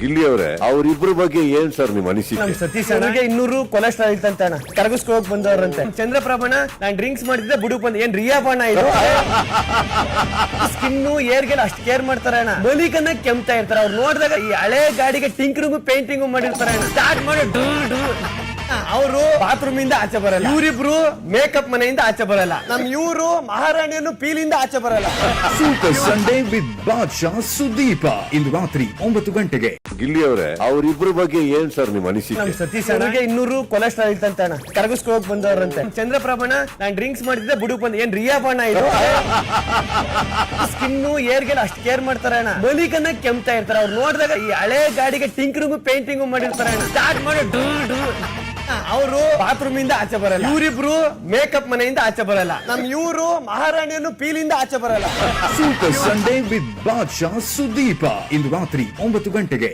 ಗಿಲ್ಲಿ ಅವರೇ, ಅವರಿಬ್ಬರ ಬಗ್ಗೆ ಏನ್ ಸರ್ ನಿಮ್ ಅನಿಸಿಕೆ? ಸತೀಶ್ ಅಣ್ಣಗೆ 200 ಕೊಲೆಸ್ಟ್ರಾಲ್ ಇತ್ತಂತ ಅಣ್ಣ, ಕರಗಿಸ್ಕೋಕ್ ಬಂದವ್ರಂತೆ. ಚಂದ್ರಪ್ರಭಣ ನಾನ್ ಡ್ರಿಂಕ್ಸ್ ಮಾಡಿದ್ರೆ ಬುಡುಕ್ ಬಂದ ಏನ್ ರಿಯಾ ಬಣ್ಣ ಇದು ಸ್ಕಿನ್ನು ಏರ್ಗೆಲ್ಲ ಅಷ್ಟು ಕೇರ್ ಮಾಡ್ತಾರೆ ಅಣ್ಣ. ಬಲಿಕನ್ನ ಕೆಮ್ತಾ ಇರ್ತಾರೆ ಅವ್ರು ನೋಡಿದಾಗ. ಈ ಹಳೆ ಗಾಡಿಗೆ ಟಿಂಕರಿಂಗು ಪೇಂಟಿಂಗು ಮಾಡಿರ್ತಾರೆ ಅಣ್ಣ. ಸ್ಟಾರ್ಟ್ ಮಾಡಿ ಅವರು ಬಾತ್ರೂಮ್ ಇಂದ ಆಚೆ ಬರಲ್ಲ. ಇವರಿಬ್ರು ಮೇಕಪ್ ಮನೆಯಿಂದ ಆಚೆ ಬರಲ್ಲ. ನಮ್ ಇವರು ಮಹಾರಾಣಿಯನ್ನು ಪೀಲಿಂದ ಆಚೆ ಬರಲ್ಲ. ಸೂಪರ್ ಸಂಡೇ ವಿತ್ ಬಾದ್ಶಾ ಸುದೀಪ ಇಂದು ರಾತ್ರಿ 9 ಗಂಟೆಗೆ. ಗಿಲ್ಲಿ ಅವರೇ, ಅವರಿಬ್ಬರ ಬಗ್ಗೆ ಏನ್ ಸರ್ ನಿಮ್ ಅನಿಸಿಕೆ? ಸತೀಶ್ ಅಣ್ಣಗೆ 200 ಕೊಲೆಸ್ಟ್ರಾಲ್ ಇತ್ತಂತ ಅಣ್ಣ, ಕರಗಿಸ್ಕೋಕ್ ಬಂದವ್ರಂತೆ. ಚಂದ್ರಪ್ರಭಣ ನಾನ್ ಡ್ರಿಂಕ್ಸ್ ಮಾಡಿದ್ರೆ ಬುಡುಕ್ ಬಂದ ಏನ್ ರಿಯಾ ಬಣ್ಣ ಇದು ಸ್ಕಿನ್ನು ಏರ್ಗೆಲ್ಲ ಅಷ್ಟು ಕೇರ್ ಮಾಡ್ತಾರೆ ಅಣ್ಣ. ಬಲಿಕನ್ನ ಕೆಮ್ತಾ ಇರ್ತಾರೆ ಅವ್ರು ನೋಡಿದಾಗ. ಈ ಹಳೆ ಗಾಡಿಗೆ ಟಿಂಕರಿಂಗು ಪೇಂಟಿಂಗು ಮಾಡಿರ್ತಾರೆ ಅಣ್ಣ. ಸ್ಟಾರ್ಟ್ ಮಾಡಿ ಅವರು ಬಾತ್ರೂಮ್ ಇಂದ ಆಚೆ ಬರಲ್ಲ. ಇವರಿಬ್ರು ಮೇಕಪ್ ಮನೆಯಿಂದ ಆಚೆ ಬರಲ್ಲ. ನಮ್ ಇವರು ಮಹಾರಾಣಿಯನ್ನು ಪೀಲಿಂದ ಆಚೆ ಬರಲ್ಲ. ಸೂಪರ್ ಸಂಡೇ ವಿತ್ ಬಾದ್ಶಾ ಸುದೀಪ ಇಂದು ರಾತ್ರಿ 9 ಗಂಟೆಗೆ.